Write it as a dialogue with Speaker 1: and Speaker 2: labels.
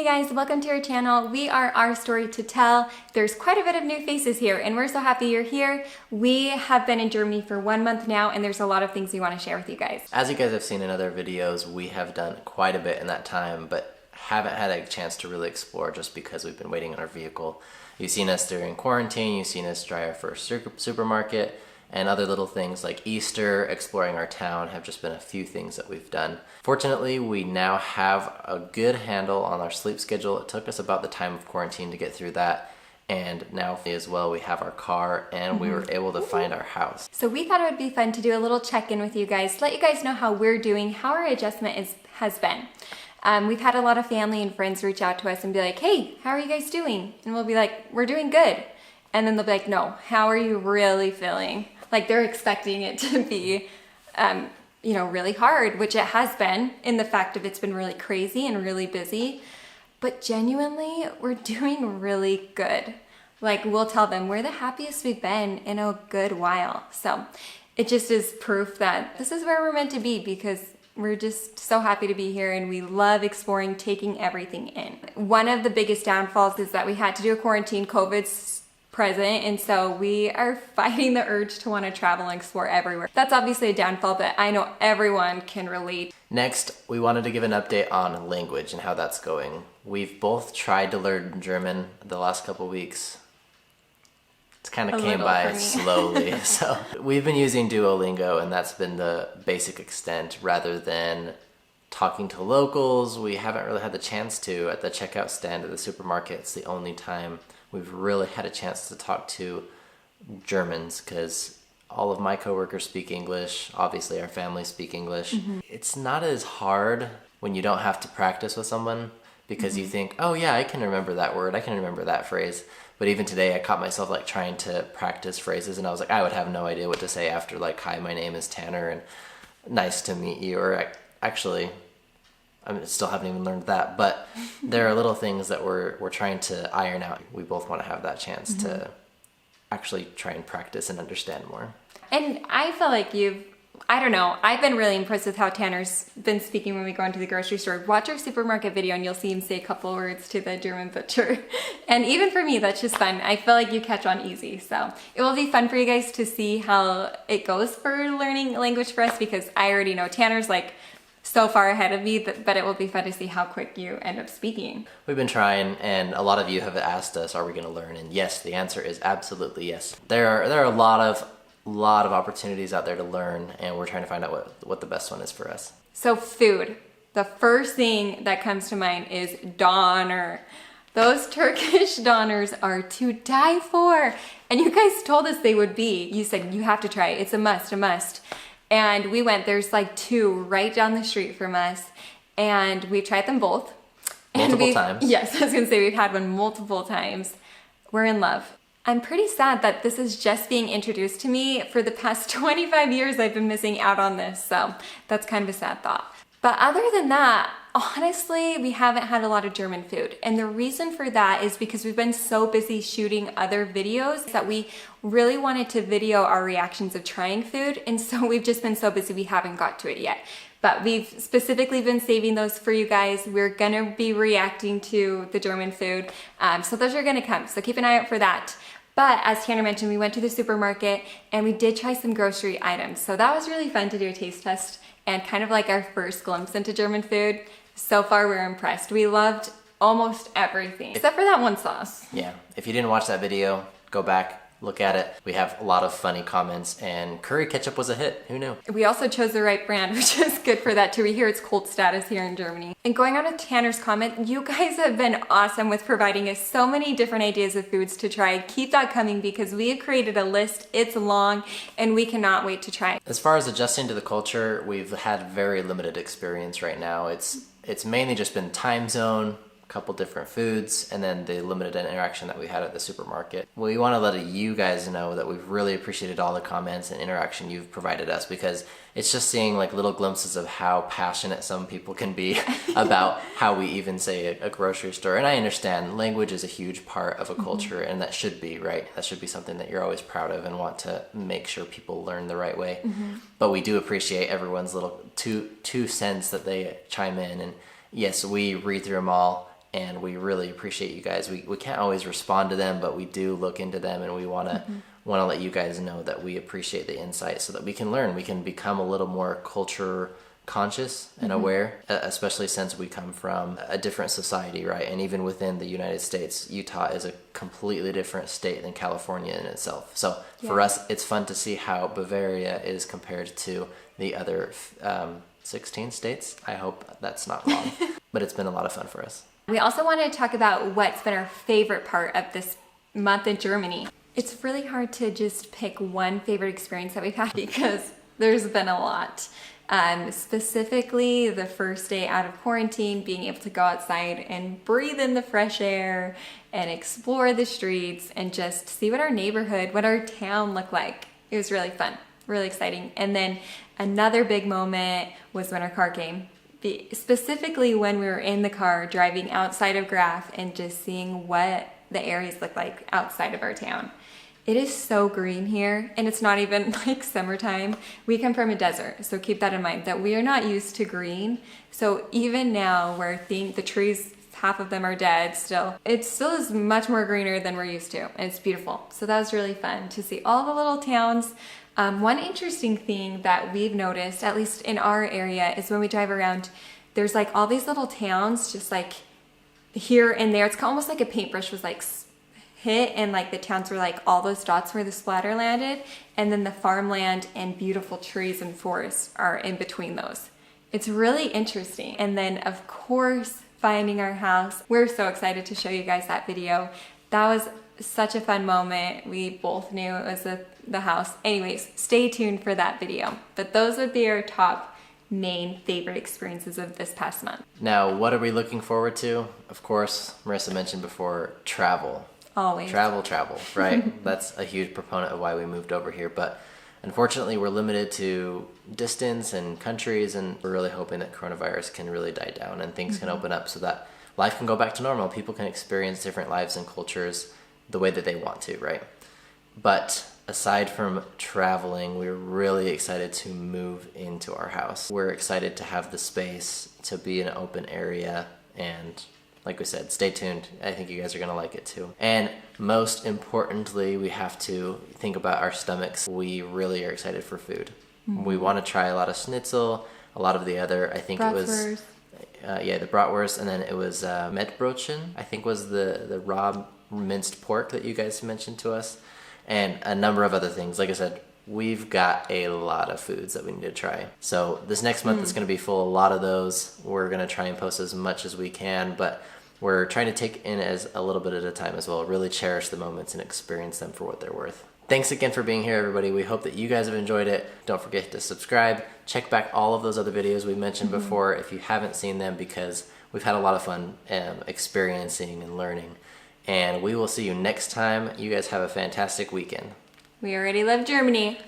Speaker 1: Hey guys, welcome to our channel. We are Our Story to Tell. There's quite a bit of new faces here and we're so happy you're here. We have been in Germany for 1 month now and there's a lot of things we want to share with you guys.
Speaker 2: As you guys have seen in other videos, we have done quite a bit in that time, but haven't had a chance to really explore just because we've been waiting on our vehicle. You've seen us during quarantine, you've seen us try our first supermarket, and other little things like Easter, exploring our town have just been a few things that we've done. Fortunately, we now have a good handle on our sleep schedule. It took us about the time of quarantine to get through that. And now as well, we have our car and we were able to find our house.
Speaker 1: So we thought it would be fun to do a little check-in with you guys, let you guys know how we're doing, how our adjustment has been. We've had a lot of family and friends reach out to us and be like, hey, how are you guys doing? And we'll be like, we're doing good. And then they'll be like, no, how are you really feeling? Like they're expecting it to be, really hard, which it has been in the fact of it's been really crazy and really busy. But genuinely, we're doing really good. Like we'll tell them we're the happiest we've been in a good while. So it just is proof that this is where we're meant to be because we're just so happy to be here and we love exploring, taking everything in. One of the biggest downfalls is that we had to do a quarantine. COVID's present, and so we are fighting the urge to want to travel and explore everywhere. That's obviously a downfall, but I know everyone can relate.
Speaker 2: Next, we wanted to give an update on language and how that's going. We've both tried to learn German the last couple weeks. It's kind of came by slowly. So we've been using Duolingo and that's been the basic extent rather than talking to locals. We haven't really had the chance to at the checkout stand at the supermarket. It's the only time we've really had a chance to talk to Germans because all of my coworkers speak English. Obviously, our family speak English. It's not as hard when you don't have to practice with someone because you think, oh yeah, I can remember that word. I can remember that phrase. But even today, I caught myself like trying to practice phrases and I was like, I would have no idea what to say after like, hi, my name is Tanner and nice to meet you. Or actually, I still haven't even learned that, but there are little things that we're trying to iron out. We both want to have that chance to actually try and practice and understand more. And
Speaker 1: I feel like I've been really impressed with how Tanner's been speaking when we go into the grocery store. Watch our supermarket video and you'll see him say a couple words to the German butcher. And even for me, that's just fun. I feel like you catch on easy. So it will be fun for you guys to see how it goes for learning language for us because I already know Tanner's like so far ahead of me, but it will be fun to see how quick you end up speaking.
Speaker 2: We've been trying, and a lot of you have asked us, are we going to learn? And yes, the answer is absolutely yes. There are a lot of opportunities out there to learn, and we're trying to find out what the best one is for us.
Speaker 1: So food. The first thing that comes to mind is Döner. Those Turkish Döners are to die for. And you guys told us they would be. You said you have to try it. It's a must, a must. And we went, there's like 2 right down the street from us, and we've tried them both.
Speaker 2: Multiple times.
Speaker 1: Yes, I was gonna say we've had one multiple times. We're in love. I'm pretty sad that this is just being introduced to me. For the past 25 years, I've been missing out on this, so that's kind of a sad thought. But other than that, honestly, we haven't had a lot of German food. And the reason for that is because we've been so busy shooting other videos that we really wanted to video our reactions of trying food. And so we've just been so busy we haven't got to it yet. But we've specifically been saving those for you guys. We're gonna be reacting to the German food. So those are gonna come, so keep an eye out for that. But as Tanner mentioned, we went to the supermarket and we did try some grocery items. So that was really fun to do a taste test and kind of like our first glimpse into German food. So far, we're impressed. We loved almost everything, except for that one sauce.
Speaker 2: Yeah, if you didn't watch that video, go back, look at it. We have a lot of funny comments, and curry ketchup was a hit. Who knew? We
Speaker 1: also chose the right brand, which is good for that too. We hear it's cult status here in Germany. And going on with Tanner's comment, you guys have been awesome with providing us so many different ideas of foods to try. Keep that coming because we have created a list. It's long, and we cannot wait to try it.
Speaker 2: As far as adjusting to the culture, we've had very limited experience right now. It's mainly just been time zone, couple different foods, and then the limited interaction that we had at the supermarket. We want to let you guys know that we've really appreciated all the comments and interaction you've provided us because it's just seeing like little glimpses of how passionate some people can be about how we even say a grocery store. And I understand language is a huge part of a culture and that should be, right? That should be something that you're always proud of and want to make sure people learn the right way. But we do appreciate everyone's little two cents that they chime in. And yes, we read through them all. and we really appreciate you guys. We can't always respond to them, but we do look into them, and we want to let you guys know that we appreciate the insight so that we can learn. We can become a little more culture conscious and aware, especially since we come from a different society, right? And even within the United States, Utah is a completely different state than California in itself. So for us, it's fun to see how Bavaria is compared to the other 16 states. I hope that's not wrong, but it's been a lot of fun for us.
Speaker 1: We also want to talk about what's been our favorite part of this month in Germany. It's really hard to just pick one favorite experience that we've had because there's been a lot. Specifically, the first day out of quarantine, being able to go outside and breathe in the fresh air and explore the streets and just see what our neighborhood, what our town looked like. It was really fun, really exciting. And then another big moment was when our car came. Specifically when we were in the car driving outside of Graf and just seeing what the areas look like outside of our town. It is so green here, and it's not even like summertime. We come from a desert, so keep that in mind, that we are not used to green. So even now where the trees, half of them are dead still, it still is much more greener than we're used to, and it's beautiful. So that was really fun to see all the little towns. One interesting thing that we've noticed, at least in our area, is when we drive around, there's like all these little towns just like here and there. It's almost like a paintbrush was like hit, and like the towns were like all those dots where the splatter landed, and then the farmland and beautiful trees and forests are in between those. It's really interesting. And then of course, finding our house. We're so excited to show you guys that video. That was such a fun moment. We both knew it was the house. Anyways, stay tuned for that video. But those would be our top main favorite experiences of this past month.
Speaker 2: Now, what are we looking forward to? Of course, Marissa mentioned before, travel.
Speaker 1: Always.
Speaker 2: Travel, right? That's a huge proponent of why we moved over here. But unfortunately, we're limited to distance and countries, and we're really hoping that coronavirus can really die down and things can open up so that life can go back to normal. People can experience different lives and cultures the way that they want to, right? But aside from traveling, we're really excited to move into our house. We're excited to have the space to be in an open area, and like we said, stay tuned. I think you guys are gonna like it too. And most importantly, we have to think about our stomachs. We really are excited for food. We want to try a lot of schnitzel, a lot of the other, I think it was, the bratwurst, and then it was Mettbrötchen, I think was the raw minced pork that you guys mentioned to us, and a number of other things. Like I said, we've got a lot of foods that we need to try. So this next month is going to be full of a lot of those. We're going to try and post as much as we can, but we're trying to take in as a little bit at a time as well. Really cherish the moments and experience them for what they're worth. Thanks again for being here, everybody. We hope that you guys have enjoyed it. Don't forget to subscribe. Check back all of those other videos we mentioned before if you haven't seen them, because we've had a lot of fun experiencing and learning. And we will see you next time. You guys have a fantastic weekend.
Speaker 1: We already love Germany.